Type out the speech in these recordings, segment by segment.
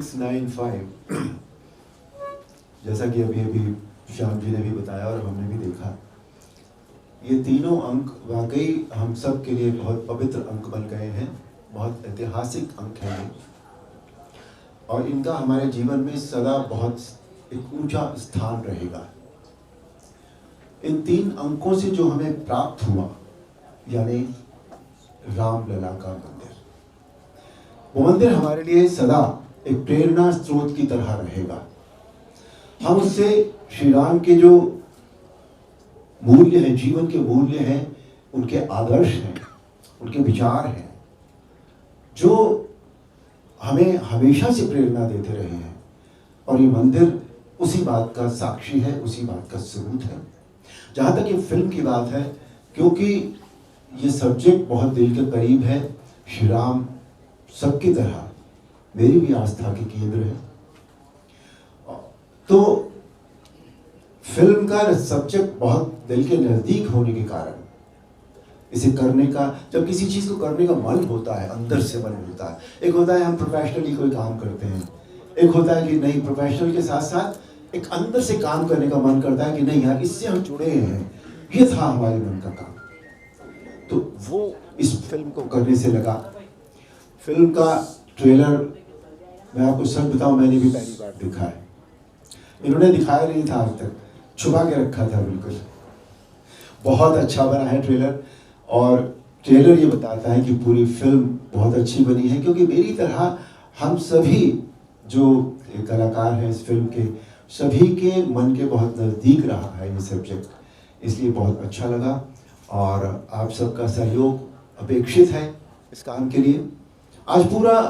695 जैसा कि अभी अभी श्याम जी ने भी बताया और हमने भी देखा, ये तीनों अंक वाकई हम सब के लिए बहुत पवित्र अंक बन गए हैं, बहुत ऐतिहासिक अंक हैं ये, और इनका हमारे जीवन में सदा बहुत एक ऊंचा स्थान रहेगा। इन 3 अंकों से जो हमें प्राप्त हुआ, यानी रामलला का मंदिर, वो मंदिर हमारे लिए सदा एक प्रेरणा स्रोत की तरह रहेगा। हम उससे श्री राम के जो मूल्य हैं, जीवन के मूल्य हैं, उनके आदर्श हैं, उनके विचार हैं, जो हमें हमेशा से प्रेरणा देते रहे हैं, और ये मंदिर उसी बात का साक्षी है, उसी बात का सबूत है। जहाँ तक ये फिल्म की बात है, क्योंकि ये सब्जेक्ट बहुत दिल के करीब है, श्री राम सबकी तरह मेरी भी आस्था के केंद्र है, तो फिल्म का सब्जेक्ट बहुत दिल के नज़दीक होने के कारण इसे करने का, जब किसी चीज़ को करने का मन होता है, अंदर से मन होता है, एक होता है हम प्रोफेशनली कोई काम करते हैं, एक होता है कि नहीं प्रोफेशनल के साथ साथ एक अंदर से काम करने का मन करता है कि नहीं यार इससे हम जुड़े हैं, ये था हमारे मन का काम, तो वो इस फिल्म को करने से लगा। फिल्म का ट्रेलर मैं आपको सच बताऊं, मैंने भी पहली बार देखा है, इन्होंने दिखाया नहीं था आज तक, छुपा के रखा था बिल्कुल। बहुत अच्छा बना है ट्रेलर, और ट्रेलर ये बताता है कि पूरी फिल्म बहुत अच्छी बनी है, क्योंकि मेरी तरह हम सभी जो कलाकार हैं इस फिल्म के, सभी के मन के बहुत नज़दीक रहा है ये सब्जेक्ट, इसलिए बहुत अच्छा लगा। और आप सबका सहयोग अपेक्षित है इस काम के लिए। आज पूरा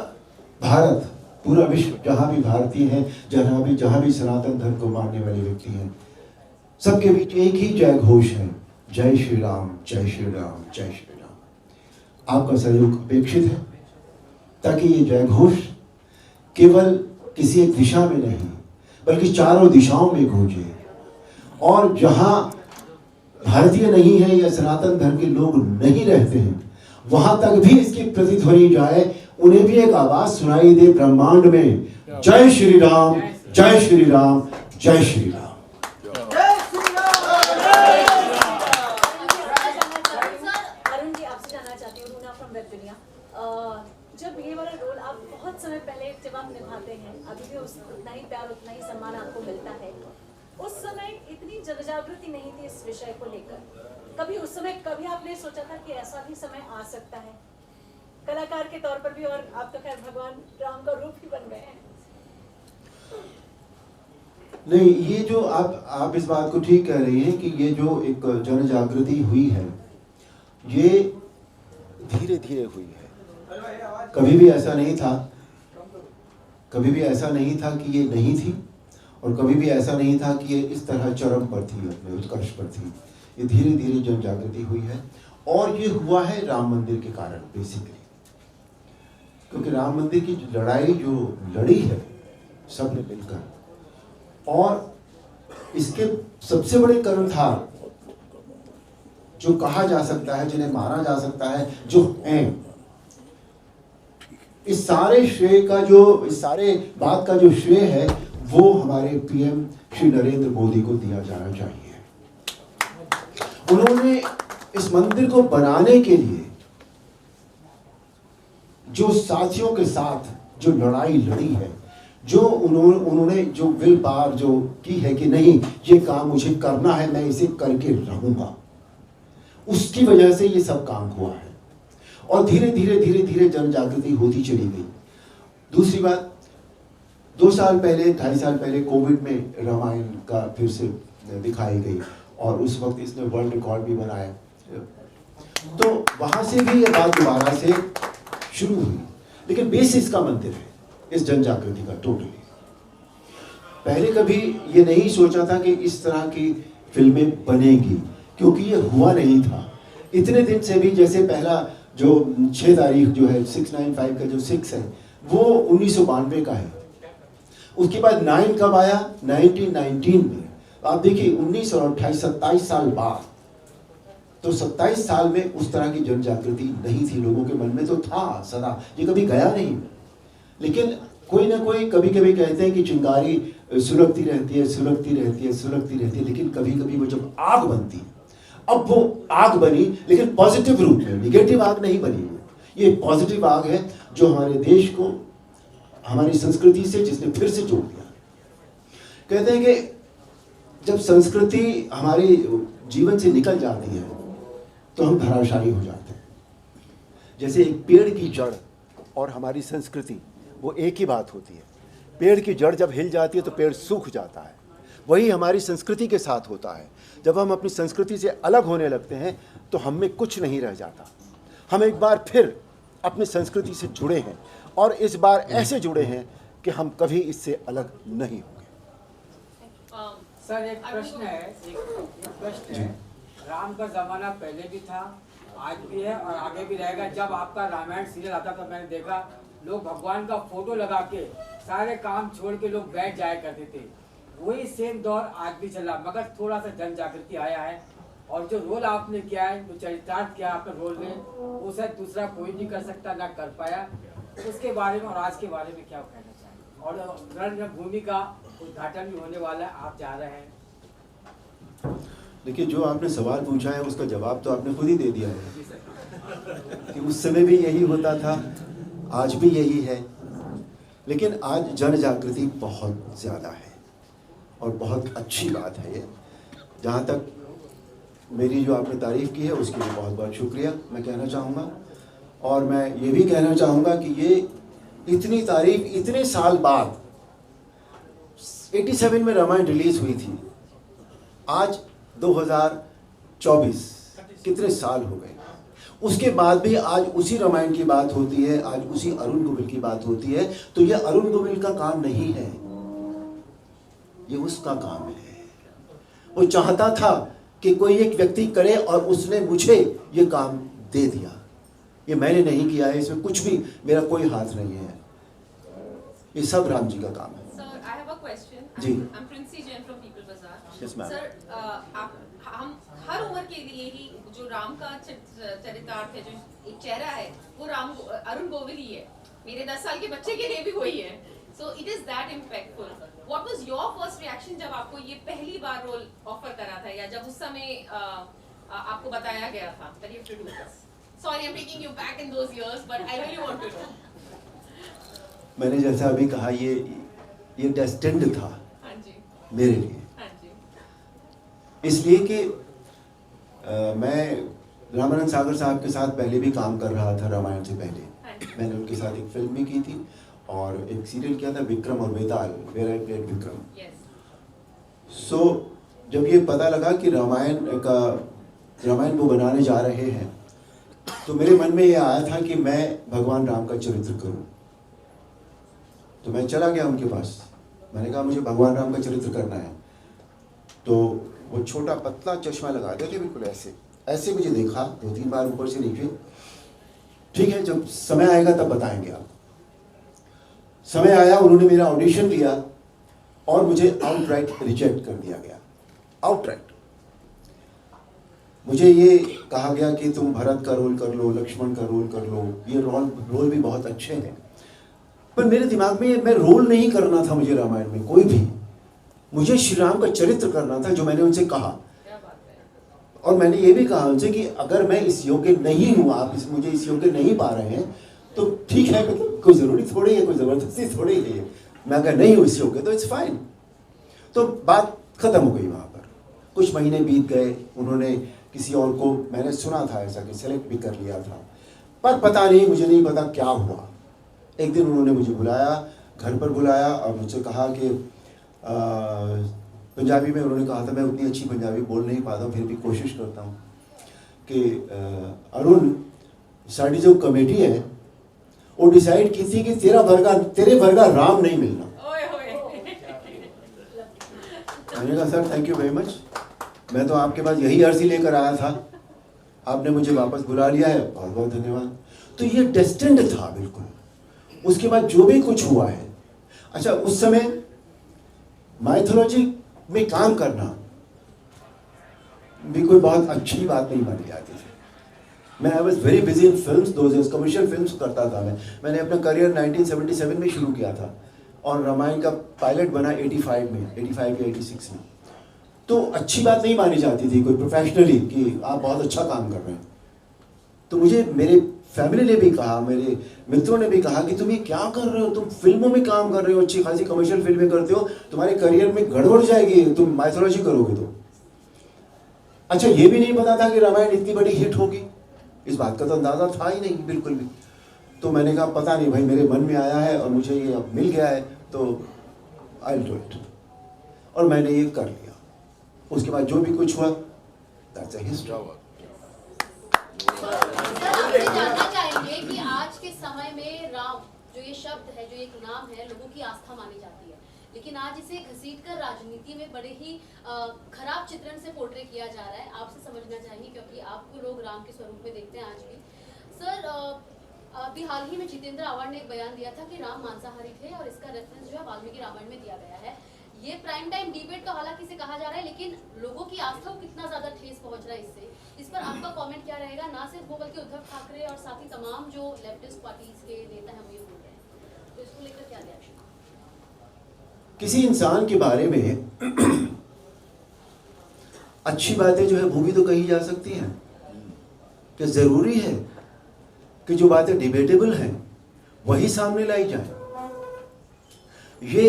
भारत, पूरा विश्व, जहाँ भी भारतीय हैं, जहाँ भी सनातन धर्म को मानने वाले व्यक्ति हैं, सबके बीच एक ही जय घोष है, जय श्री राम, जय श्री राम, जय श्री राम। आपका सहयोग अपेक्षित है ताकि ये जय घोष केवल किसी एक दिशा में नहीं बल्कि चारों दिशाओं में गूंजे, और जहां भारतीय नहीं है या सनातन धर्म के लोग नहीं रहते हैं, वहां तक भी इसकी प्रतिध्वनि जाए, उन्हें भी एक आवाज सुनाई दे ब्रह्मांड में, जय श्री राम, जय श्री राम, जय श्री राम। जब ये वाला रोल आप बहुत समय पहले जब आप निभाते हैं, अभी भी उतना ही प्यार, उतना ही सम्मान आपको मिलता है, उस समय इतनी जनजागृति नहीं थी इस विषय को लेकर। कभी उस समय कभी आपने सोचा था कि ऐसा भी समय आ सकता है कलाकार के तौर पर भी, और आप तो खैर भगवान राम का रूप ही बन गए हैं। नहीं, ये जो आप इस बात को ठीक कह रही हैं कि ये जो एक जन जागृति हुई है, ये धीरे धीरे हुई है। कभी भी ऐसा नहीं था, कभी भी ऐसा नहीं था कि ये नहीं थी, और कभी भी ऐसा नहीं था कि ये इस तरह चरम पर थी, अपने उत्कर्ष पर थी। ये धीरे धीरे जन जागृति हुई है, और ये हुआ है राम मंदिर के कारण बेसिकली, क्योंकि राम मंदिर की लड़ाई जो लड़ी है सबने मिलकर, और इसके सबसे बड़े कर्णधार जो कहा जा सकता है, जिन्हें माना जा सकता है, जो हैं, इस सारे श्रेय का जो, इस सारे बात का जो श्रेय है, वो हमारे पीएम श्री नरेंद्र मोदी को दिया जाना चाहिए। उन्होंने इस मंदिर को बनाने के लिए जो साथियों के साथ जो लड़ाई लड़ी है, जो उन्होंने जो विल पावर जो की है कि नहीं ये काम मुझे करना है, मैं इसे करके रहूंगा, उसकी वजह से ये सब काम हुआ है, और धीरे धीरे जन जागृति होती चली गई। दूसरी बात, 2 साल पहले, 2.5 साल पहले कोविड में रामायण का फिर से दिखाई गई, और उस वक्त इसने वर्ल्ड रिकॉर्ड भी बनाया, तो वहां से भी ये बात दोबारा से शुरू हुई। लेकिन बेसिस का मंदिर है इस जन जागृति का टोटली। पहले कभी ये नहीं सोचा था कि इस तरह की फिल्में बनेगी, क्योंकि ये हुआ नहीं था इतने दिन से भी। जैसे पहला जो 6 तारीख जो है 695 का जो 6 है, वो 1992 का है। उसके बाद 9 कब आया? 1919 में। आप देखिए 19 और 28, 27 साल बाद, तो 27 साल में उस तरह की जन जागृति नहीं थी लोगों के मन में, तो था सदा, ये कभी गया नहीं। लेकिन कोई ना कोई कभी कभी कहते हैं कि चिंगारी सुलगती रहती है, सुलगती रहती है, सुलगती रहती है, लेकिन कभी कभी वो जब आग बनती है, अब वो आग बनी लेकिन पॉजिटिव रूप में, निगेटिव आग नहीं बनी। ये पॉजिटिव आग है जो हमारे देश को हमारी संस्कृति से जिसने फिर से जोड़ दिया। कहते हैं कि जब संस्कृति हमारे जीवन से निकल जाती है तो हम धराशायी हो जाते हैं। जैसे एक पेड़ की जड़ और हमारी संस्कृति वो एक ही बात होती है। पेड़ की जड़ जब हिल जाती है तो पेड़ सूख जाता है। वही हमारी संस्कृति के साथ होता है। जब हम अपनी संस्कृति से अलग होने लगते हैं तो हम में कुछ नहीं रह जाता। हम एक बार फिर अपनी संस्कृति से जुड़े हैं और इस बार ऐसे जुड़े हैं कि हम कभी इससे अलग नहीं होंगे। सर एक प्रश्न है, राम का जमाना पहले भी था, आज भी है और आगे भी रहेगा। जब आपका रामायण सीरियल आता था मैंने देखा लोग भगवान का फोटो लगा के सारे काम छोड़ के लोग बैठ जाया करते थे। वही सेम दौर आज भी चला, मगर थोड़ा सा जन जागृति आया है और जो रोल आपने किया है, जो चरितार्थ किया आपने रोल में, वो शायद दूसरा कोई नहीं कर सकता, ना कर पाया। उसके बारे में और आज के बारे में क्या कहना चाहिए? और रणभूमि का उद्घाटन भी होने वाला है, आप जा रहे हैं। देखिए, जो आपने सवाल पूछा है उसका जवाब तो आपने खुद ही दे दिया है कि उस समय भी यही होता था, आज भी यही है। लेकिन आज जन जागृति बहुत ज़्यादा है और बहुत अच्छी बात है ये। जहाँ तक मेरी जो आपने तारीफ़ की है उसके लिए बहुत बहुत शुक्रिया मैं कहना चाहूँगा। और मैं ये भी कहना चाहूँगा कि ये इतनी तारीफ़ इतने साल बाद 87 में रामायण रिलीज़ हुई थी, आज 2024 कितने साल हो गए, उसके बाद भी आज उसी रामायण की बात होती है, आज उसी अरुण गोविल की बात होती है। तो ये अरुण गोविल का काम नहीं है, ये उसका काम है। वो चाहता था कि कोई एक व्यक्ति करे और उसने मुझे ये काम दे दिया। ये मैंने नहीं किया है, इसमें कुछ भी मेरा कोई हाथ नहीं है, ये सब राम जी का काम है। Sir, I have a question. Ji. I'm Princey Jain from People Bazaar. Yes, ma'am. Sir, हम हर उम्र के लिए ही जो राम का चरितार्थ है, जो एक चेहरा है, वो अरुण गोविल ही है। मेरे 10 साल के बच्चे के लिए भी वही है। So it is that impactful. What was your first reaction जब आपको ये पहली बार रोल ऑफर करा था, या जब उस समय आपको बताया गया था that you have to do this? Sorry, I'm taking you back in those years, but I really want to know. मैंने जैसा अभी कहा, ये डेस्टिन्ड था हाँ जी, मेरे लिए, हाँ जी, इसलिए कि मैं रामानंद सागर साहब के साथ पहले भी काम कर रहा था। रामायण से पहले मैंने उनके साथ एक फिल्म भी की थी और एक सीरियल किया था, विक्रम और बेताल, वेयर आई प्लेड विक्रम। सो जब ये पता लगा कि रामायण वो बनाने जा रहे हैं तो मेरे मन में ये आया था कि मैं भगवान राम का चरित्र करूं। तो मैं चला गया उनके पास, मैंने कहा मुझे भगवान राम का चरित्र करना है। तो वो छोटा पतला चश्मा लगाते थे, बिल्कुल ऐसे ऐसे मुझे देखा 2-3 बार ऊपर से नीचे। ठीक है, जब समय आएगा तब बताएंगे आप। समय आया, उन्होंने मेरा ऑडिशन दिया और मुझे आउटराइट रिजेक्ट कर दिया गया। आउटराइट मुझे ये कहा गया कि तुम भरत का रोल कर लो, लक्ष्मण का रोल कर लो, ये रोल भी बहुत अच्छे हैं। पर मेरे दिमाग में मैं रोल नहीं करना था मुझे रामायण में कोई भी, मुझे श्री राम का चरित्र करना था, जो मैंने उनसे कहा। और मैंने ये भी कहा उनसे कि अगर मैं इस योग्य नहीं हूँ, आप मुझे इस योग्य नहीं पा रहे हैं तो ठीक है, कोई ज़रूरी थोड़ी है, कोई ज़बरदस्ती थोड़ी है। मैं अगर नहीं हूँ इस योग्य तो इट्स फाइन। तो बात ख़त्म हो गई वहाँ पर। कुछ महीने बीत गए, उन्होंने किसी और को, मैंने सुना था ऐसा कि सेलेक्ट भी कर लिया था, पर पता नहीं, मुझे नहीं पता क्या हुआ। एक दिन उन्होंने मुझे बुलाया, घर पर बुलाया और मुझसे कहा कि पंजाबी में उन्होंने कहा था, मैं उतनी अच्छी पंजाबी बोल नहीं पाता हूँ, फिर भी कोशिश करता हूँ कि अरुण, साड़ी जो कमेटी है वो डिसाइड की थी कि तेरे वर्गा राम नहीं मिलना। मैंने कहा sir thank you very much, मैं तो आपके पास यही अर्जी लेकर आया था, आपने मुझे वापस बुला लिया है, बहुत बहुत धन्यवाद। तो ये डेस्टिन्ड था बिल्कुल। उसके बाद जो भी कुछ हुआ है, अच्छा उस समय माइथोलॉजी में काम करना भी कोई बहुत अच्छी बात नहीं मानी जाती थी। मैं I was very busy in films, दो कमर्शियल फिल्म्स करता था मैंने अपना करियर 1977 में शुरू किया था और रामायण का पायलट बना 85 या 86 में। तो अच्छी बात नहीं मानी जाती थी कोई प्रोफेशनली कि आप बहुत अच्छा काम कर रहे हैं। तो मुझे मेरे फैमिली ने भी कहा, मेरे मित्रों ने भी कहा कि तुम ये क्या कर रहे हो, तुम फिल्मों में काम कर रहे हो, अच्छी खासी कमर्शियल फिल्में करते हो, तुम्हारे करियर में गड़बड़ जाएगी, तुम माइथोलॉजी करोगे तो। अच्छा, ये भी नहीं पता था कि रामायण इतनी बड़ी हिट होगी, इस बात का तो अंदाजा था ही नहीं बिल्कुल भी। तो मैंने कहा पता नहीं भाई, मेरे मन में आया है और मुझे ये अब मिल गया है तो आई विल डू इट, और मैंने ये कर लिया। उसके बाद जो भी कुछ हुआ दैट्स अ हिस्ट्री। आपसे जानना चाहेंगे कि आज के समय में राम जो ये शब्द है, जो एक नाम है, लोगों की आस्था मानी जाती है, लेकिन आज इसे घसीटकर राजनीति में बड़े ही खराब चित्रण से पोर्ट्रे किया जा रहा है। आपसे समझना चाहिए क्योंकि आपको लोग राम के स्वरूप में देखते हैं आज भी। सर, अभी हाल ही में जितेंद्र आव्हाड ने एक बयान दिया था कि राम मांसाहारी थे और इसका रेफरेंस जो है वाल्मीकि रामायण में दिया गया है। ये प्राइम टाइम डिबेट तो हालांकि इसे कहा जा रहा है, लेकिन लोगों की आस्था को कितना ज्यादा ठेस पहुंच रहा है इससे, इस पर आपका कमेंट क्या रहेगा? ना सिर्फ वो बल्कि उद्धव ठाकरे और साथ ही तमाम जो लेफ्टिस्ट पार्टीज के नेता हैं वो ये बोल रहे हैं, तो इसको लेकर क्या रिएक्शन? किसी इंसान के बारे में अच्छी बातें जो है वो भी तो कही जा सकती हैं। कि जरूरी है कि जो बातें डिबेटेबल हैं वही सामने लाई जाए। ये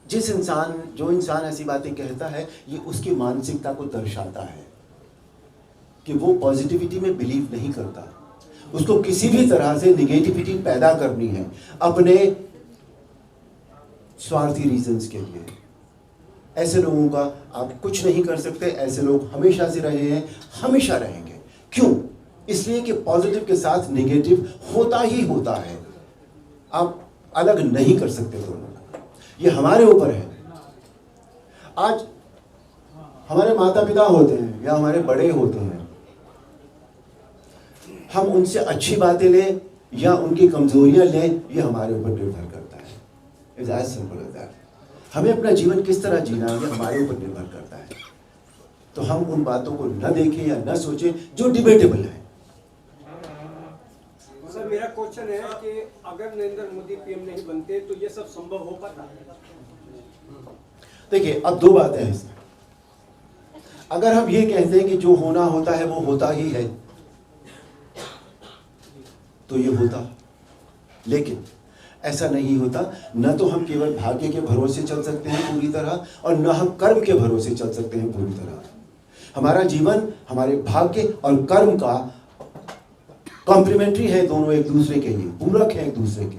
जो इंसान ऐसी बातें कहता है, ये उसकी मानसिकता को दर्शाता है कि वो पॉजिटिविटी में बिलीव नहीं करता। उसको किसी भी तरह से निगेटिविटी पैदा करनी है अपने स्वार्थी रीजंस के लिए। ऐसे लोगों का आप कुछ नहीं कर सकते। ऐसे लोग हमेशा से रहे हैं, हमेशा रहेंगे। क्यों? इसलिए कि पॉजिटिव के साथ नेगेटिव होता ही होता है, आप अलग नहीं कर सकते दोनों। ये हमारे ऊपर है। आज हमारे माता पिता होते हैं या हमारे बड़े होते हैं, हम उनसे अच्छी बातें लें या उनकी कमजोरियां लें, ये हमारे ऊपर निर्भर करता है। It's as simple as that. हमें अपना जीवन किस तरह जीना है, ये हमारे ऊपर निर्भर करता है। तो हम उन बातों को न देखें या न सोचें जो डिबेटेबल है। सर, मेरा क्वेश्चन है कि अगर नरेंद्र मोदी पीएम नहीं बनते तो ये सब संभव हो पाता? देखिए, अब दो बातें हैं इसमें। अगर हम ये कहते हैं कि जो होना होता है वो होता ही है, तो ये होता, लेकिन ऐसा नहीं होता। न तो हम केवल भाग्य के भरोसे चल सकते हैं पूरी तरह, और न हम कर्म के भरोसे चल सकते हैं पूरी तरह। हमारा जीवन हमारे भाग्य और कर्म का कॉम्प्लीमेंट्री है, दोनों एक दूसरे के लिए पूरक है एक दूसरे के।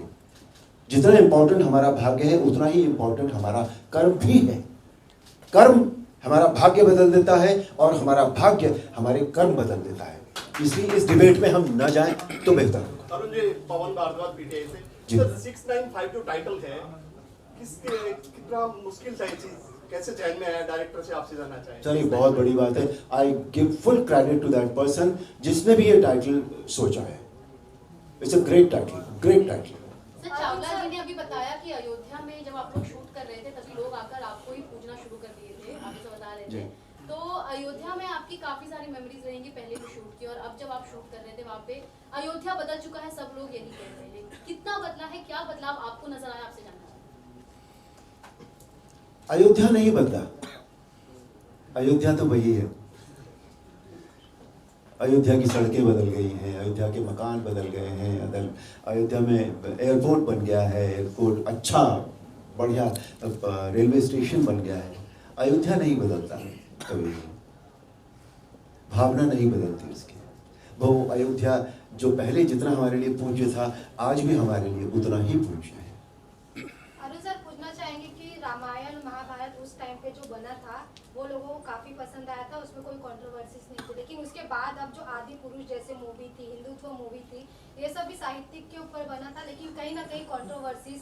जितना इंपॉर्टेंट हमारा भाग्य है उतना ही इंपॉर्टेंट हमारा कर्म भी है। कर्म हमारा भाग्य बदल देता है और हमारा भाग्य हमारे कर्म बदल देता है। इसलिए इस डिबेट में हम न जाएं तो बेहतर होगा। अरुण जी, पवन भारद्वाज पीटीआई जी। से 6952 टाइटल है, कितना मुश्किल था ये चीज, कैसे चैन में आया? डायरेक्टर से आपसे जानना चाहेंगे। चलिए, बहुत बड़ी बात है। I give full credit to that person जिसने भी ये टाइटल सोचा है। It's a great title, great title. Sir, Chawla ji ने अभी बताया कि अयोध्या में जब आप लोग शूट कर रहे थे तभी लोग आकर आपको ही पूजना शुरू कर दिए थे, आप तो बता रहे थे। तो अयोध्या में आपकी काफी सारी मेमोरीज रहेंगी पहले भी शूट की, और अब जब आप शूट कर रहे थे वहाँ पे अयोध्या बदल चुका है, सब लोग यही कह रहे हैं। कितना बदला है, क्या बदलाव आपको नजर आया? आपसे जानना चाहते। अयोध्या नहीं बदला, अयोध्या तो वही है। अयोध्या की सड़कें बदल गई हैं, अयोध्या के मकान बदल गए हैं, अयोध्या में एयरपोर्ट बन गया है, एयरपोर्ट अच्छा बढ़िया रेलवे स्टेशन बन गया है। अयोध्या नहीं बदलता कभी, भावना नहीं बदलती उसकी। वो अयोध्या जो पहले जितना हमारे लिए पूज्य था, आज भी हमारे लिए उतना ही पूज्य है। अरुण सर, पूछना चाहेंगे कि रामायण महाभारत उस टाइम पे जो बना था वो लोगों को काफी पसंद आया था, उसमें कोई कंट्रोवर्सीज नहीं थी, लेकिन उसके बाद अब जो आदि पुरुष जैसे मूवी थी, हिंदुत्व मूवी थी, ये सब भी साहित्यिक के ऊपर बना था, लेकिन कहीं ना कहीं कंट्रोवर्सीज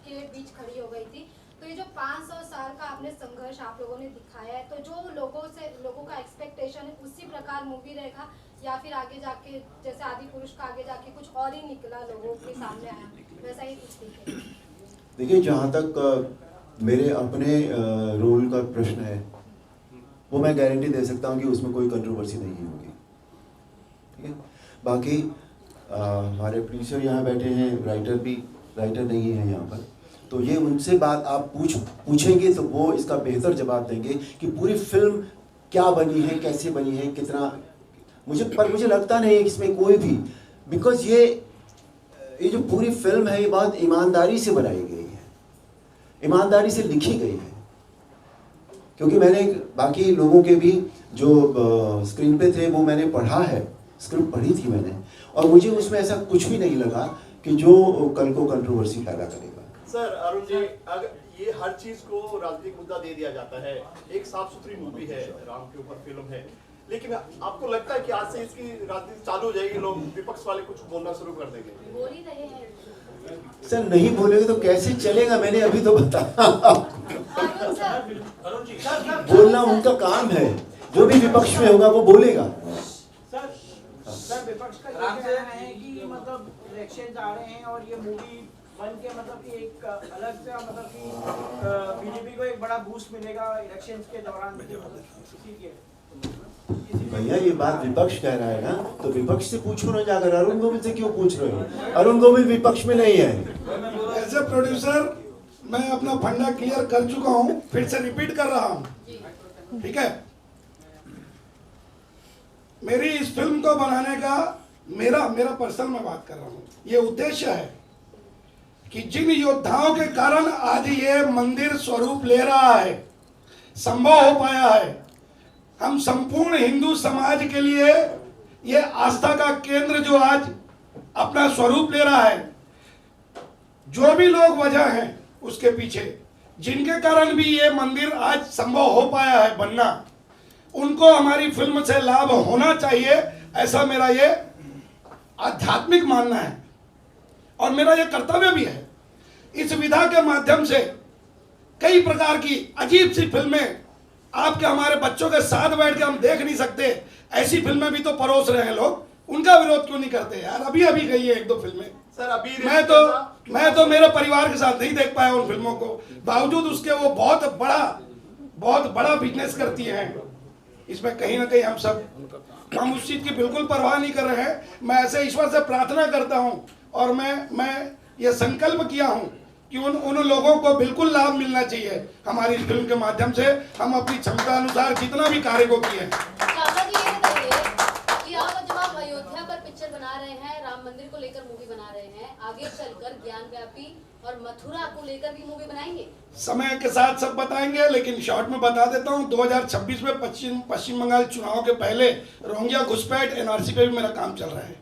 के बीच खड़ी हो गई थी। तो ये जो 500 साल का आपने संघर्ष आप लोगों ने दिखाया है, तो जो लोगों का एक्सपेक्टेशन है उसी प्रकार मूवी रहेगा, या फिर आगे जाके जैसे आदि पुरुष का आगे जाके कुछ और ही निकला, लोगों के सामने आया, वैसा ही कुछ दिखे? देखिए, जहाँ तक मेरे अपने रोल का प्रश्न है, वो मैं गारंटी दे सकता हूँ कि उसमें कोई कंट्रोवर्सी नहीं होगी। ठीक है, बाकी हमारे प्रोड्यूसर यहाँ बैठे हैं, राइटर नहीं है यहाँ पर, तो ये उनसे बात आप पूछेंगे तो वो इसका बेहतर जवाब देंगे कि पूरी फिल्म क्या बनी है, कैसे बनी है, कितना। मुझे लगता नहीं है इसमें कोई भी, बिकॉज ये जो पूरी फिल्म है ये बहुत ईमानदारी से बनाई गई है, ईमानदारी से लिखी गई है। क्योंकि मैंने बाकी लोगों के भी जो स्क्रीन पे थे वो मैंने पढ़ा है, स्क्रिप्ट पढ़ी थी मैंने, और मुझे उसमें ऐसा कुछ भी नहीं लगा कि जो कल को कंट्रोवर्सी पैदा करेगा। सर अरुण जी, अगर ये हर चीज को राजनीतिक मुद्दा दे दिया जाता है, एक साफ सुथरी मूवी है, राम के ऊपर फिल्म है, लेकिन आपको लगता है कि आज से इसकी राजनीति चालू हो जाएगी, लोग विपक्ष वाले कुछ बोलना शुरू कर देंगे? बोल ही रहे हैं सर नहीं बोलेंगे तो कैसे चलेगा? मैंने अभी तो बताया बोलना उनका काम है, जो भी विपक्ष में होगा वो बोलेगा। सर विपक्ष का ये कहना है कि मतलब इलेक्शन आ रहे हैं और ये मूवी बन के मतलब कि एक अलग से मतलब कि बीजेपी को एक बड़ा बूस्ट मिलेगा इलेक्शन के दौरान। भैया ये बात विपक्ष कह रहा है ना, तो विपक्ष से पूछो ना जाकर, अरुण गोविल से क्यों पूछ रहे हो? अरुण गोविल विपक्ष में नहीं है। एज ए प्रोड्यूसर मैं अपना फंडा क्लियर कर चुका हूँ, फिर से रिपीट कर रहा हूँ, ठीक है? मेरी इस फिल्म को बनाने का मेरा पर्सनल मैं बात कर रहा हूँ, ये उद्देश्य है कि जिन योद्धाओं के कारण आज ये मंदिर स्वरूप ले रहा है, संभव हो पाया है, हम संपूर्ण हिंदू समाज के लिए ये आस्था का केंद्र जो आज अपना स्वरूप ले रहा है, जो भी लोग वजह हैं उसके पीछे, जिनके कारण भी ये मंदिर आज संभव हो पाया है बनना, उनको हमारी फिल्म से लाभ होना चाहिए, ऐसा मेरा ये आध्यात्मिक मानना है और मेरा ये कर्तव्य भी है। इस विधा के माध्यम से कई प्रकार की अजीब सी फिल्में आपके हमारे बच्चों के साथ बैठ के हम देख नहीं सकते, ऐसी फिल्में भी तो परोस रहे हैं लोग, उनका विरोध क्यों नहीं करते यार? अभी गई है 1-2 फिल्में सर, अभी मैं तो मेरे परिवार के साथ नहीं देख पाया उन फिल्मों को, बावजूद उसके वो बहुत बड़ा बिजनेस करती हैं। इसमें कहीं ना कहीं हम उस चीज की बिल्कुल परवाह नहीं कर रहे हैं। मैं ऐसे ईश्वर से प्रार्थना करता हूं और मैं ये संकल्प किया हूं कि उन लोगों को बिल्कुल लाभ मिलना चाहिए हमारी इस फिल्म के माध्यम से। हम अपनी क्षमता अनुसार जितना भी कार्य को किए। काका जी ये बताइए कि जब आप अयोध्या पर पिक्चर बना रहे हैं, राम मंदिर को लेकर मूवी बना रहे हैं, आगे चलकर ज्ञानव्यापी और मथुरा को लेकर भी मूवी बनाएंगे? समय के साथ सब बताएंगे, लेकिन शॉर्ट में बता देता हूँ 2026 में पश्चिम बंगाल चुनाव के पहले रोहिंग्या घुसपैठ एनआरसी पे भी मेरा काम चल रहा है।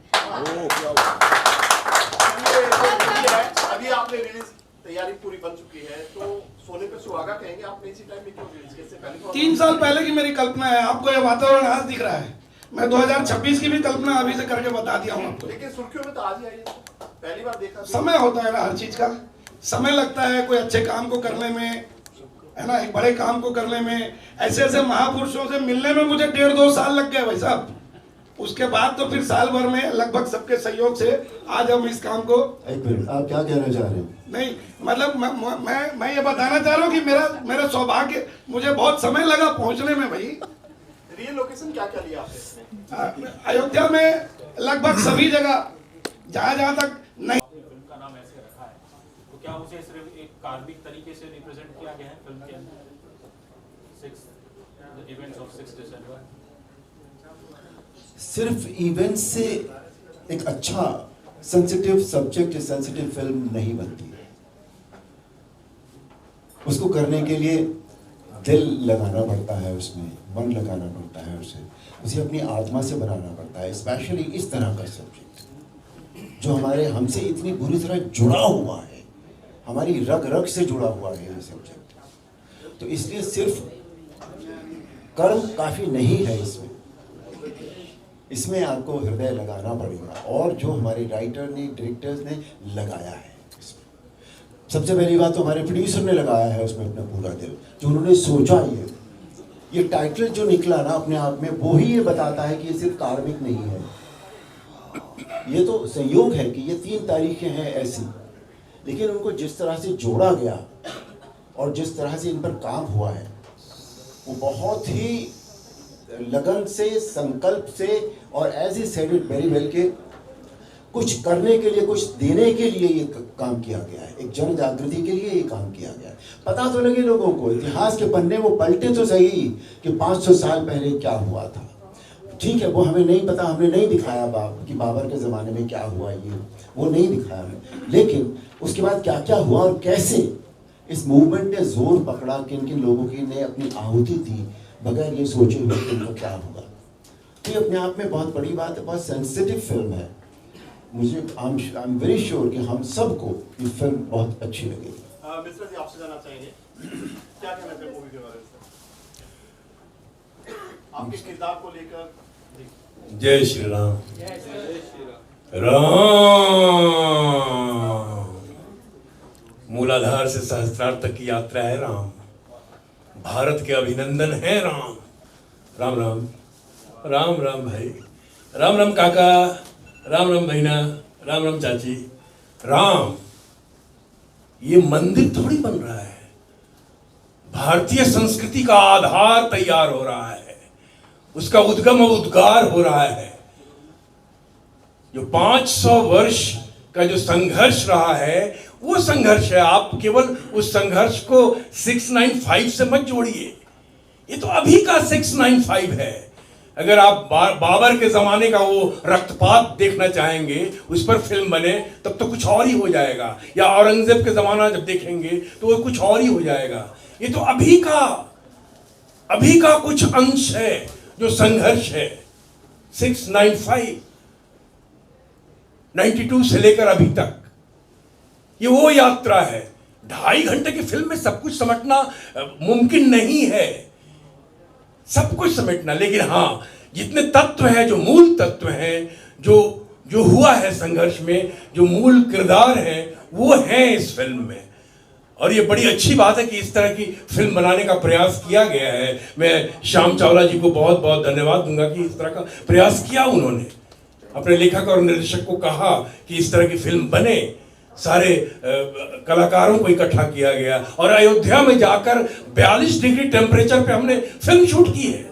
अभी आपने रिलीज तैयारी पूरी बन चुकी है, तो सोने पे सुहागा कहेंगे आपने इसी टाइम में क्यों रिलीज किया? इससे पहले 3 साल पहले की मेरी कल्पना है, आपको ये वातावरण आज दिख रहा है। मैं 2026 की भी कल्पना अभी से करके बता दिया हूँ आपको। लेकिन सुर्खियों में तो आज ही आई है, पहली बार देखा। समय होता है ना, हर चीज का समय लगता है कोई अच्छे काम को करने में, है ना, एक बड़े काम को करने में। ऐसे महापुरुषों से मिलने में मुझे 1.5-2 साल लग गए भाई साहब। उसके बाद तो फिर साल भर में लगभग सबके सहयोग से आज हम इस काम को। एक मिनट, आप क्या कहना चाह रहे हैं? नहीं मतलब मैं ये बताना चाह रहा हूँ कि मेरा सौभाग्य, मुझे बहुत समय लगा पहुंचने में भाई। रियल लोकेशन क्या क्या लिया आपने? अयोध्या में लगभग सभी जगह जहाँ तक नहीं। फिल्म का नाम ऐसे रखा है, तो क्या उसे सिर्फ एक कार्मिक तरीके से रिप्रेजेंट किया गया है फिल्म के अंदर? 6 इवेंट्स ऑफ 6 दिसंबर सिर्फ इवेंट से एक अच्छा सेंसिटिव सब्जेक्ट, सेंसिटिव फिल्म नहीं बनती है। उसको करने के लिए दिल लगाना पड़ता है, उसमें मन लगाना पड़ता है, उसे अपनी आत्मा से बनाना पड़ता है। स्पेशली इस तरह का सब्जेक्ट जो हमसे इतनी बुरी तरह जुड़ा हुआ है, हमारी रग रग से जुड़ा हुआ है ये सब्जेक्ट। तो इसलिए सिर्फ कर्म काफ़ी नहीं है, इसमें आपको हृदय लगाना पड़ेगा, और जो हमारे राइटर ने, डायरेक्टर्स ने लगाया है इसमें। सबसे पहली बात तो हमारे प्रोड्यूसर ने लगाया है उसमें अपना पूरा दिल, जो उन्होंने सोचा। ये टाइटल जो निकला ना अपने आप में, वो ही ये बताता है कि ये सिर्फ कार्मिक नहीं है, ये तो संयोग है कि ये 3 तारीखें हैं ऐसी, लेकिन उनको जिस तरह से जोड़ा गया और जिस तरह से इन पर काम हुआ है वो बहुत ही लगन से, संकल्प से, और as he said it very well के कुछ करने के लिए, कुछ देने के लिए ये काम किया गया है, एक जन जागृति के लिए ये काम किया गया है। पता तो लगे लोगों को, इतिहास के पन्ने वो पलटे तो सही कि 500 साल पहले क्या हुआ था। ठीक है, वो हमें नहीं पता, हमने नहीं दिखाया कि बाबर के ज़माने में क्या हुआ, ये वो नहीं दिखाया हमें, लेकिन उसके बाद क्या क्या हुआ और कैसे इस मूवमेंट ने जोर पकड़ा, किन किन लोगों की ने अपनी आहुति दी बगैर ये सोचे हुए कि उनको क्या होगा। तो ये अपने आप में बहुत बड़ी बात है, बहुत सेंसिटिव फिल्म है। मुझे आई एम वेरी श्योर कि हम सबको ये फिल्म बहुत अच्छी लगेगी। मिश्रा जी, आपसे जानना चाहेंगे क्या कहना चाहिए मूवी के बारे में, आपके किरदार को लेकर? जय श्री राम। राम मूलाधार से सहस्त्रार्थ तक की यात्रा है राम, भारत के अभिनंदन है राम। राम राम राम राम भाई, राम राम काका, राम राम बहना, राम राम चाची। राम ये मंदिर थोड़ी बन रहा है, भारतीय संस्कृति का आधार तैयार हो रहा है, उसका उद्गम और उद्गार हो रहा है। जो 500 वर्ष का जो संघर्ष रहा है वो संघर्ष है। आप केवल उस संघर्ष को 695 से मत जोड़िए, ये तो अभी का 695 है। अगर आप बाबर के जमाने का वो रक्तपात देखना चाहेंगे, उस पर फिल्म बने, तब तो कुछ और ही हो जाएगा। या औरंगजेब के जमाना जब देखेंगे तो वो कुछ और ही हो जाएगा। ये तो अभी का कुछ अंश है जो संघर्ष है। 695 92 से लेकर अभी तक ये वो यात्रा है। 2.5 घंटे की फिल्म में सब कुछ समेटना मुमकिन नहीं है, सब कुछ समेटना। लेकिन हाँ, जितने तत्व हैं, जो मूल तत्व हैं, जो हुआ है संघर्ष में, जो मूल किरदार हैं, वो हैं इस फिल्म में। और ये बड़ी अच्छी बात है कि इस तरह की फिल्म बनाने का प्रयास किया गया है। मैं श्याम चावला जी को बहुत बहुत धन्यवाद दूंगा कि इस तरह का प्रयास किया उन्होंने। अपने लेखक और निर्देशक को कहा कि इस तरह की फिल्म बने, सारे कलाकारों को इकट्ठा किया गया और अयोध्या में जाकर 42 डिग्री टेम्परेचर पे हमने फिल्म शूट की है।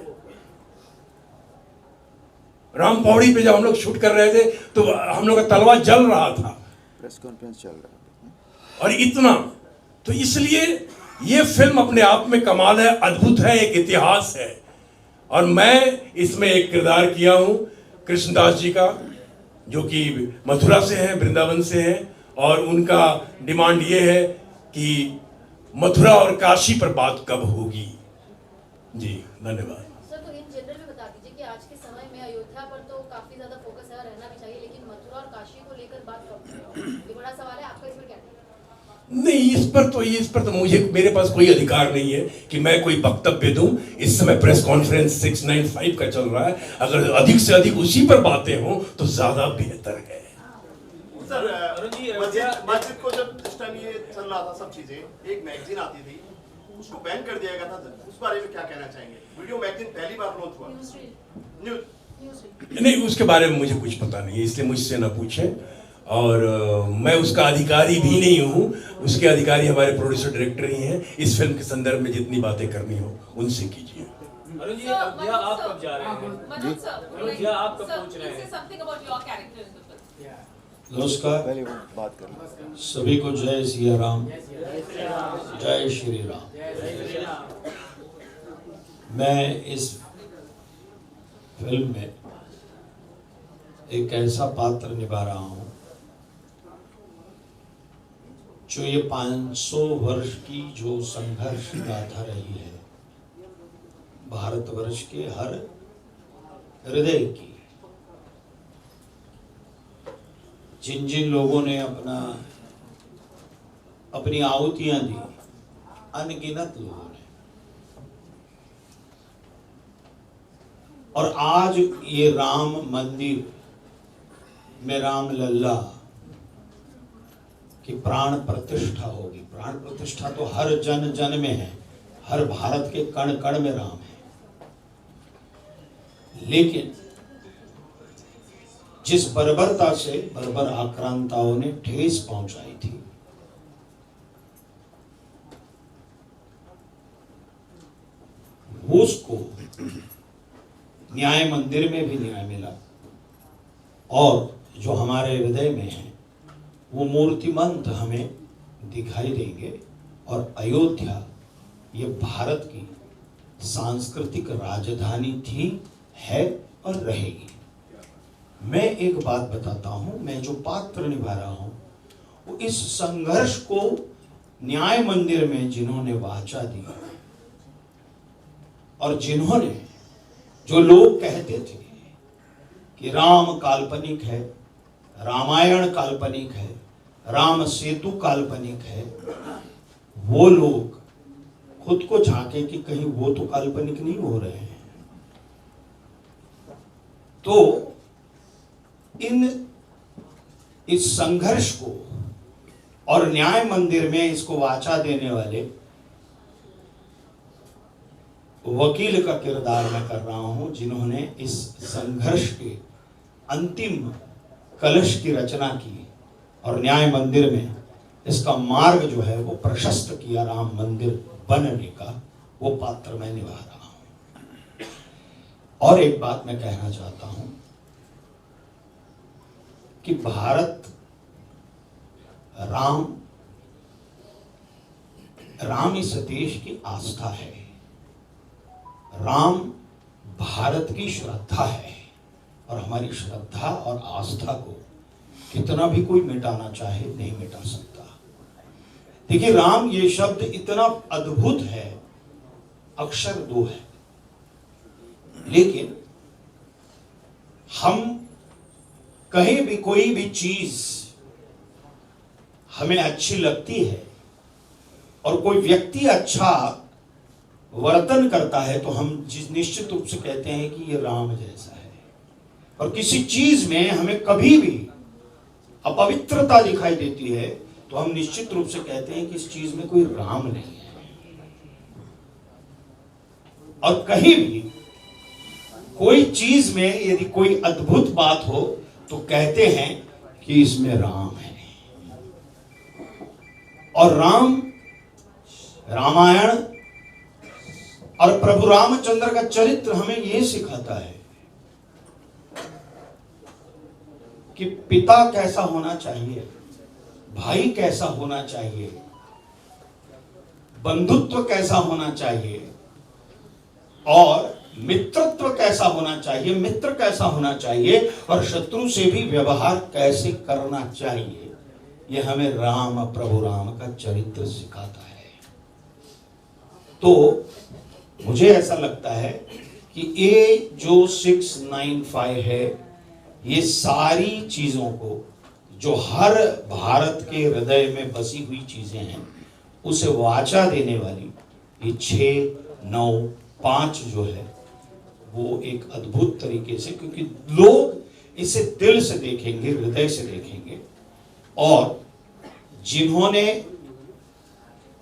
राम पौड़ी पे जब हम लोग शूट कर रहे थे तो हम लोग का तलवा जल रहा था, प्रेस कॉन्फ्रेंस चल रहा था, और इतना। तो इसलिए ये फिल्म अपने आप में कमाल है, अद्भुत है, एक इतिहास है। और मैं इसमें एक किरदार किया हूं कृष्णदास जी का, जो कि मथुरा से हैं, वृंदावन से हैं, और उनका डिमांड ये है कि मथुरा और काशी पर बात कब होगी। जी धन्यवाद। सर, तो इन जनरल में बता दीजिए कि आज के समय में अयोध्या पर तो काफी ज्यादा फोकस है, रहना भी चाहिए, लेकिन मथुरा और काशी को लेकर बात कब, ये बड़ा सवाल है। आपका इसमें क्या कहना है? नहीं, इस पर तो मेरे पास कोई अधिकार नहीं है कि मैं कोई वक्तव्य दूं। इस समय प्रेस कॉन्फ्रेंस 695 का चल रहा है, अगर अधिक से अधिक उसी पर बातें हों तो ज्यादा बेहतर है। सर, मस्जिद को जब इस टाइम ये चल रहा था सब चीजें, एक मैगजीन आती थी, उसको बैन कर दिया गया था, उस बारे में क्या कहना चाहेंगे? वीडियो मैगजीन पहली बार लॉन्च हुआ, न्यूज़ नहीं, उसके बारे में मुझे कुछ पता नहीं है, इसलिए मुझसे ना पूछें। और मैं उसका अधिकारी भी नहीं हूँ, उसके अधिकारी हमारे प्रोड्यूसर डायरेक्टर ही हैं। इस फिल्म के संदर्भ में जितनी बातें करनी हो उनसे कीजिए। अरुण जी, अयोध्या आप कब जा रहे हैं? अयोध्या आप कब पहुंच रहे हैं? नमस्कार, पहले वो बात कर लो। सभी को जय श्री राम, जय श्री राम। मैं इस फिल्म में एक ऐसा पात्र निभा रहा हूं जो ये 500 वर्ष की जो संघर्ष गाथा रही है भारतवर्ष के हर हृदय की, जिन जिन लोगों ने अपनी आहुतियां दी, अनगिनत लोगों ने, और आज ये राम मंदिर में राम लल्ला की प्राण प्रतिष्ठा होगी। प्राण प्रतिष्ठा तो हर जन जन में है, हर भारत के कण कण में राम है। लेकिन जिस बर्बरता से बर्बर आक्रांताओं ने ठेस पहुंचाई थी, उसको न्याय मंदिर में भी न्याय मिला, और जो हमारे हृदय में है वो मूर्तिमंत हमें दिखाई देंगे। और अयोध्या ये भारत की सांस्कृतिक राजधानी थी, है और रहेगी। मैं एक बात बताता हूं, मैं जो पात्र निभा रहा हूं वो इस संघर्ष को न्याय मंदिर में जिन्होंने वाचा दी, और जिन्होंने, जो लोग कहते थे कि राम काल्पनिक है, रामायण काल्पनिक है, राम सेतु काल्पनिक है, वो लोग खुद को झांके कि कहीं वो तो काल्पनिक नहीं हो रहे हैं। तो इस संघर्ष को और न्याय मंदिर में इसको वाचा देने वाले वकील का किरदार मैं कर रहा हूं, जिन्होंने इस संघर्ष के अंतिम कलश की रचना की और न्याय मंदिर में इसका मार्ग जो है वो प्रशस्त किया, राम मंदिर बनने का, वो पात्र मैं निभा रहा हूं। और एक बात मैं कहना चाहता हूं कि भारत, राम इस देश की आस्था है, राम भारत की श्रद्धा है, और हमारी श्रद्धा और आस्था को कितना भी कोई मिटाना चाहे नहीं मिटा सकता। देखिए, राम ये शब्द इतना अद्भुत है, अक्षर 2 है, लेकिन हम कहीं भी कोई भी चीज हमें अच्छी लगती है और कोई व्यक्ति अच्छा वर्तन करता है तो हम निश्चित रूप से कहते हैं कि ये राम जैसा है। और किसी चीज में हमें कभी भी अपवित्रता दिखाई देती है तो हम निश्चित रूप से कहते हैं कि इस चीज में कोई राम नहीं है। और कहीं भी कोई चीज में यदि कोई अद्भुत बात हो तो कहते हैं कि इसमें राम है। और रामायण और प्रभु रामचंद्र का चरित्र हमें यह सिखाता है कि पिता कैसा होना चाहिए, भाई कैसा होना चाहिए, बंधुत्व कैसा होना चाहिए, और मित्रत्व कैसा होना चाहिए, मित्र कैसा होना चाहिए, और शत्रु से भी व्यवहार कैसे करना चाहिए। यह हमें प्रभु राम का चरित्र सिखाता है। तो मुझे ऐसा लगता है कि ये जो 695 है, ये सारी चीजों को, जो हर भारत के हृदय में बसी हुई चीजें हैं, उसे वाचा देने वाली ये 6, 9, 5 जो है वो एक अद्भुत तरीके से, क्योंकि लोग इसे दिल से देखेंगे, हृदय से देखेंगे। और जिन्होंने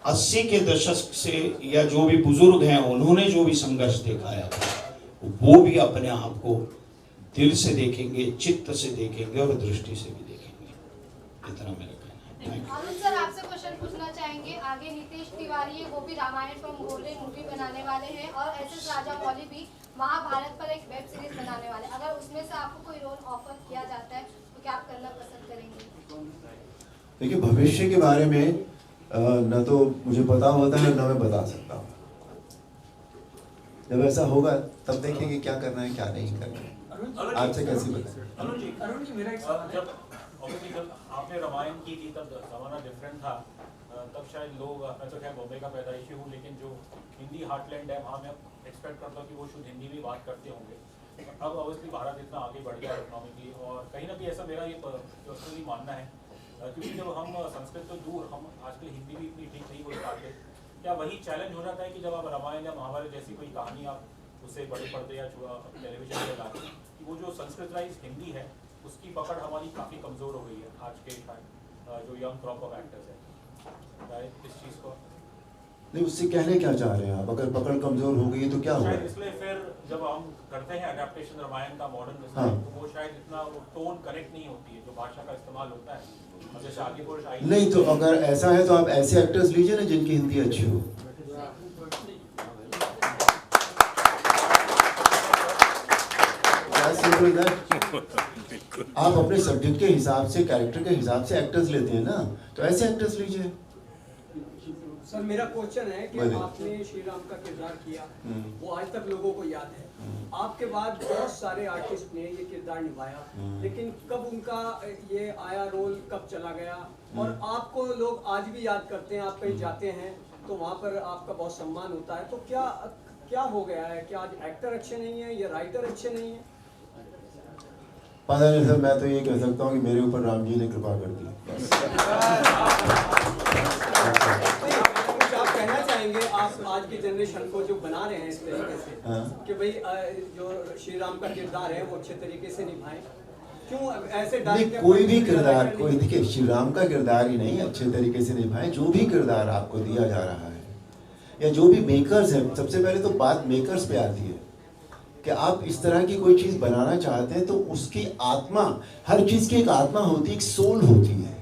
80 के दशक से, या जो भी बुजुर्ग हैं उन्होंने जो भी संघर्ष दिखाया वो भी अपने आप को दिल से देखेंगे, चित्त से देखेंगे और दृष्टि से भी देखेंगे। इतना मेरा कहना है। अरुण सर, आपसे क्वेश्चन पूछना चाहेंगे। आगे नीतीश तिवारी है, वो भी रामायण पर गोल्डन मूवी बनाने वाले हैं, और एस.एस. राजामौली भी महाभारत पर एक वेब सीरीज बनाने वाले। अगर उसमें से आपको कोई रोल ऑफर किया जाता है तो क्या आप करना पसंद करेंगे? देखिए, भविष्य के बारे में न तो मुझे पता होता है न मैं बता सकता हूँ। जब ऐसा होगा तब देखेंगे क्या करना है क्या नहीं करना है। आज से कैसे बताएं? अरुण जी, मेरा एक सवाल है। जब आपने रामायण की थी तब जमाना डिफरेंट था, तब शायद लोग, मैं तो खैर बॉम्बे का पैदाइशी हूँ, लेकिन जो हिंदी हार्टलैंड है वहाँ मैं एक्सपेक्ट करता हूँ कि वो शुद्ध हिंदी में बात करते होंगे। अब ऑब्वियसली भारत इतना आगे बढ़ गया इकोनॉमिकली, और कहीं ना कहीं ऐसा मेरा ये पर्सनली मानना है, क्योंकि जब हम संस्कृत तो दूर, हम आजकल हिंदी भी इतनी ठीक नहीं बोल पाते। क्या वही चैलेंज हो जाता है कि जब आप रामायण या महाभारत जैसी कोई कहानी आप उससे बड़े पर्दे या टेलीविजन पर लाते हैं, कि वो जो संस्कृतराइज हिंदी है उसकी पकड़ हमारी काफ़ी कमज़ोर हो गई है आज के टाइम, जो यंग क्रॉप ऑफ एक्टर्स है, इस चीज़ को नहीं, उससे कहने क्या चाह रहे हैं आप? अगर पकड़ कमजोर हो गई तो क्या होगा? इसलिए फिर जब हम करते हैं अडेप्टेशन रामायण का मॉडर्न, तो वो शायद इतना टोन कनेक्ट नहीं होती है जो भाषा का इस्तेमाल होता है। जैसे आगे पुरुष आई नहीं, तो अगर ऐसा है तो आप ऐसे एक्टर्स लीजिए ना जिनकी हिंदी अच्छी हो। Simple that. आप अपने सब्जेक्ट के हिसाब से, कैरेक्टर के हिसाब से एक्टर्स लेते हैं ना, तो ऐसे एक्टर्स लीजिए। सर मेरा क्वेश्चन है कि बोलिए। आपने श्री राम का किरदार किया, वो आज तक लोगों को याद है। आपके बाद बहुत सारे आर्टिस्ट ने ये किरदार निभाया, लेकिन कब उनका ये आया रोल कब चला गया, और आपको लोग आज भी याद करते हैं। आप कहीं जाते हैं तो वहाँ पर आपका बहुत सम्मान होता है, तो क्या हो गया है? क्या आज एक्टर अच्छे नहीं है या राइटर अच्छे नहीं है? पता नहीं सर, मैं तो ये कह सकता हूँ कि मेरे ऊपर राम जी ने कृपा कर दी। कुछ आप कहना चाहेंगे आप आज की जनरेशन को जो बना रहे हैं इस तरीके से कि भाई जो श्री राम का किरदार है वो अच्छे तरीके से निभाएं, क्यों ऐसे नहीं, कोई भी किरदार, कोई देखिए श्री राम का किरदार ही नहीं अच्छे तरीके से निभाएं, जो भी किरदार आपको दिया जा रहा है या जो भी मेकर्स हैं, सबसे पहले तो बात मेकर्स पे आती है कि आप इस तरह की कोई चीज बनाना चाहते हैं तो उसकी आत्मा, हर चीज की एक आत्मा होती है, एक सोल होती है,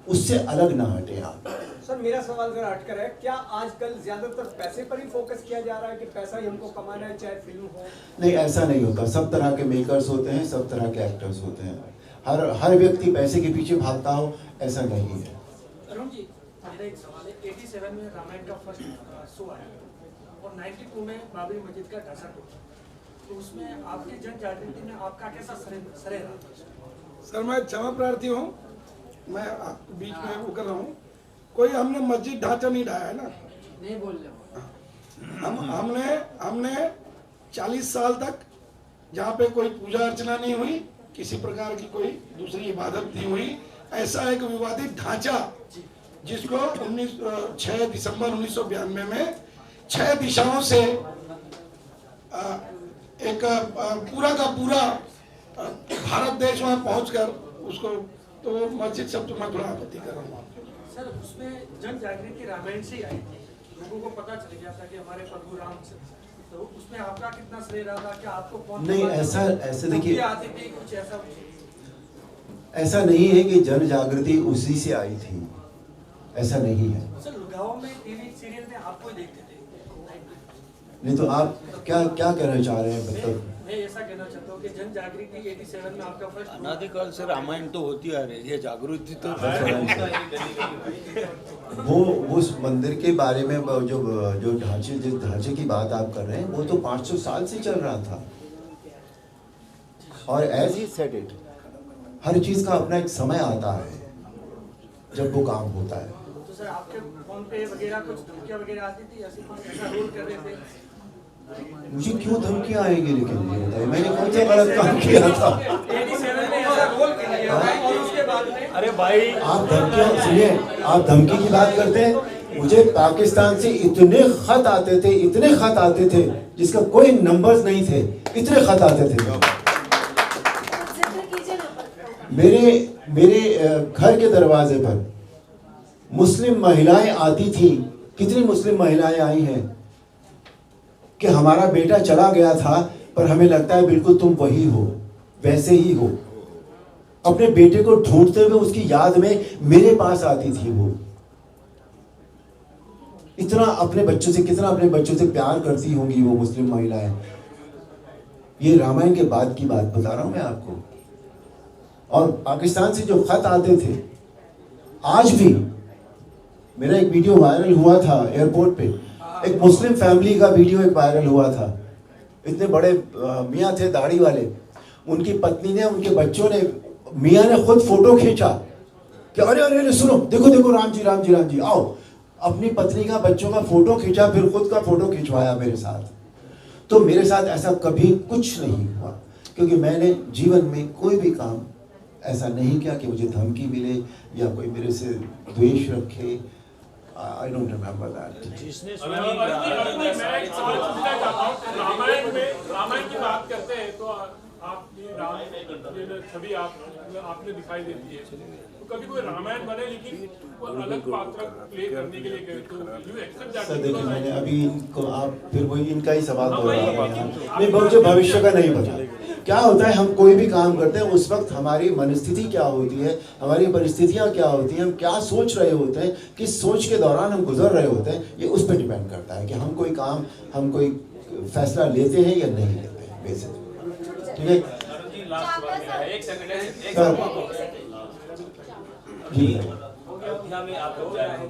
उससे अलग ना हटे आप। सर मेरा सवाल जरा अटकर है, क्या आजकल ज्यादातर पैसे पर ही फोकस किया जा रहा है कि पैसा ही हमको कमाना है चाहे फिल्म हो? नहीं, ऐसा नहीं होता। सब तरह के मेकर्स होते हैं, सब तरह के एक्टर्स होते हैं। हर व्यक्ति पैसे के पीछे भागता हो ऐसा नहीं है। अरुण जी, मेरा एक सवाल है। 87 में रामायण का फर्स्ट शो आया और 92 में बाबरी मस्जिद का ढांचा टूटा, तो उसमें आपकी जन जागृति में आपका कैसा श्रेय रहा? सर मैं क्षमा प्रार्थी हूँ, मैं आपको बीच में वो कर रहा हूँ। कोई हमने मस्जिद ढांचा नहीं ढाया है ना, नहीं बोल रहे हमने 40 साल तक जहाँ पे कोई पूजा अर्चना नहीं हुई, किसी प्रकार की कोई दूसरी इबादत नहीं हुई, ऐसा एक विवादित ढांचा जिसको 6 दिसंबर 1992 में 6 दिशाओं से एक पूरा का पूरा भारत देश वहाँ पहुंचकर उसको, तो मस्जिद सब तो मैं थोड़ा आपत्ति कर रहा हूँ। सर उसमें जन जागृति रामायण से ही आई थी, लोगों को पता चल गया था कि हमारे प्रभु राम से, तो उसमें आपका कितना श्रेय रहा था? क्या आपको कौन नहीं, ऐसा देखिए, आती थी कुछ ऐसा नहीं है कि जन जागृति उसी से आई थी, ऐसा नहीं है। सर गाँव में टीवी सीरियल में आपको ही देखते थे। नहीं तो आप क्या कहना चाह रहे हैं? मतलब मैं ऐसा कहना चाहता हूँ कि जन जागृति 87 में आपका फर्स्ट, अनादिकाल से रामायण तो होती आ रही है, जागृति तो वो उस मंदिर के बारे में जो जिस ढांचे की बात आप कर रहे हैं वो तो 500 साल से चल रहा था, और एज ही सेड इट, हर चीज का अपना एक समय आता है जब वो काम होता है। तो सर आपके फोन पे वगैरह कुछ धमकियां वगैरह आती थी, ऐसी कुछ ऐसा रोल कर रहे थे? मुझे क्यों धमकियां आएंगी? लेकिन ये बताइए मैंने कौन सा गलत काम किया था? 87 में ऐसा रोल किया और उसके बाद में, अरे भाई आप धमकियां सुनिए, आप धमकी की बात करते हैं। मुझे पाकिस्तान से इतने खत आते थे जिसका कोई नंबर्स नहीं थे, इतने खत आते थे। मेरे घर के दरवाजे पर मुस्लिम महिलाएं आती थी। कितनी मुस्लिम महिलाएं आई हैं कि हमारा बेटा चला गया था पर हमें लगता है बिल्कुल तुम वही हो, वैसे ही हो। अपने बेटे को ढूंढते हुए उसकी याद में मेरे पास आती थी वो। कितना अपने बच्चों से प्यार करती होंगी वो मुस्लिम महिलाएं। ये रामायण के बाद की बात बता रहा हूं मैं आपको। और पाकिस्तान से जो खत आते थे, आज भी मेरा एक वीडियो वायरल हुआ था एयरपोर्ट पे, एक मुस्लिम फैमिली का वीडियो एक वायरल हुआ था। इतने बड़े मियाँ थे दाढ़ी वाले, उनकी पत्नी ने, उनके बच्चों ने, मियाँ ने खुद फोटो खींचा कि अरे अरे अरे सुनो, देखो देखो राम जी आओ। अपनी पत्नी का, बच्चों का फोटो खींचा, फिर खुद का फोटो खिंचवाया मेरे साथ। तो मेरे साथ ऐसा कभी कुछ नहीं हुआ, क्योंकि मैंने जीवन में कोई भी काम ऐसा नहीं किया कि मुझे धमकी मिले या कोई मेरे से द्वेष रखे। I don't remember that. Ramayan की बात करते हैं तो आपकी राम छवि आपने दिखाई देती है, तो कभी कोई रामायण बने लेकिन वो अलग पात्र प्ले करने के लिए गए तो यू एक्सेप्ट दैट? सर देखिए, मैंने अभी इनको, आप फिर वही इनका ही सवाल दोहरा रहे हैं। नहीं, मुझे भविष्य का नहीं पता क्या होता है। हम कोई भी काम करते हैं उस वक्त हमारी मनस्थिति क्या होती है, हमारी परिस्थितियाँ क्या होती हैं, हम क्या सोच रहे होते हैं, किस सोच के दौरान हम गुजर रहे होते हैं, ये उस पर डिपेंड करता है कि हम कोई फैसला लेते हैं या नहीं लेते हैं बेसिकली। ठीक है एक सेकंड ठीक है। अयोध्या में आप लोग जा रहे हैं,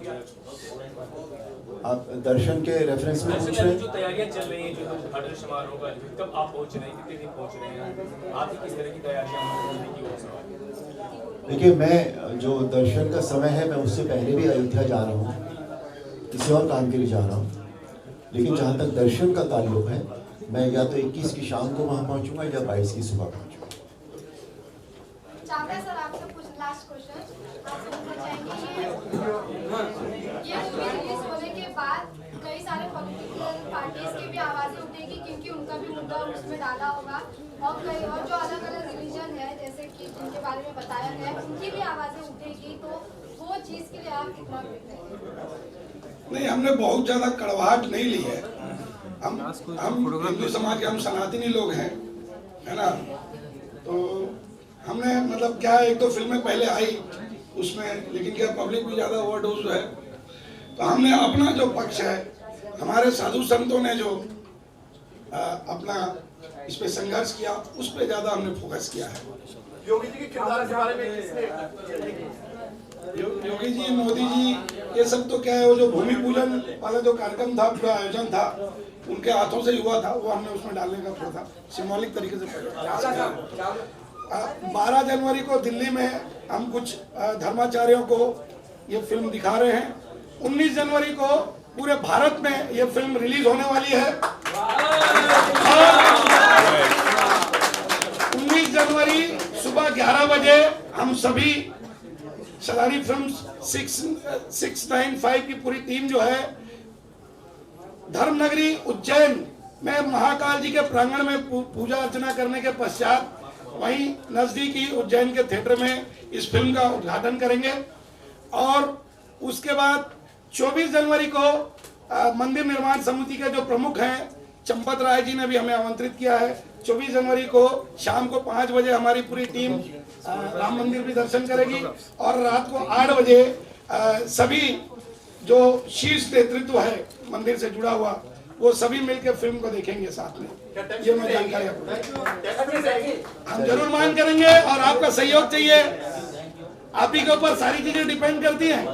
आप दर्शन के रेफरेंस में पूछ रहे जो हैं? तैयारियां चल रही हैं, जो उद्घाटन समारोह का, कब आप पहुंच रहे हैं, कितने दिन पहुंच रहे हैं, आपकी किस तरह की तैयारियां होने की वो सवाल। देखिए, मैं जो दर्शन का समय है, मैं उससे पहले भी अयोध्या जा रहा हूँ, किसी और काम के लिए जा रहा हूँ। लेकिन जहाँ तक दर्शन का ताल्लुक है, मैं या तो 21 की शाम को वहाँ पहुँचूंगा या 22 की सुबह पहुँचूंगा। चावला सर, आपसे कुछ लास्ट क्वेश्चन आपसे पूछना चाहेंगे, ये मूवी रिलीज होने के बाद कई सारे पॉलिटिकल पार्टीज की भी आवाजें उठेगी, क्योंकि उनका भी मुद्दा उसमें डाला होगा, और कई और जो अलग अलग रिलीजन है, जैसे कि जिनके बारे में बताया गया है, उनकी भी आवाजें उठेगी, तो वो चीज के लिए आप कितना प्रिपेयर? नहीं, हमने बहुत ज्यादा कड़वाहट नहीं ली है। हम हिंदू समाज के, हम सनातनी लोग हैं, है ना। तो हमने मतलब क्या, एक दो फिल्में पहले आई उसमें, लेकिन क्या पब्लिक भी ज्यादा ओवरडोज है, तो हमने अपना जो पक्ष है, हमारे साधु संतों ने जो अपना इस पे संघर्ष किया, उस पे ज्यादा हमने फोकस किया है। योगी जी के किरदार के बारे में किसने, योगी जी, मोदी जी, ये सब तो क्या है, वो जो भूमि पूजन वाला जो कार्यक्रम था, पूरा आयोजन था, उनके हाथों से हुआ था, वो हमने उसमें डालने का थोड़ा सा सिंबॉलिक तरीके से 12 जनवरी को दिल्ली में हम कुछ धर्माचार्यों को ये फिल्म दिखा रहे हैं। 19 जनवरी को पूरे भारत में ये फिल्म रिलीज होने वाली है। 19 जनवरी सुबह 11 बजे हम सभी सदारी फिल्म्स 695 की पूरी टीम जो है, धर्मनगरी उज्जैन में महाकाल जी के प्रांगण में पूजा अर्चना करने के पश्चात वहीं नजदीकी उज्जैन के थिएटर में इस फिल्म का उद्घाटन करेंगे। और उसके बाद 24 जनवरी को मंदिर निर्माण समिति के जो प्रमुख हैं, चंपत राय जी ने भी हमें आमंत्रित किया है। 24 जनवरी को शाम को 5 बजे हमारी पूरी टीम राम मंदिर भी दर्शन करेगी, और रात को 8 बजे सभी जो शीर्ष नेतृत्व है मंदिर से जुड़ा हुआ, वो सभी मिलकर फिल्म को देखेंगे साथ में। ये मैं जानकारी आपको हम जरूर मांग करेंगे, और आपका सहयोग चाहिए। आप ही के ऊपर सारी चीजें डिपेंड करती हैं।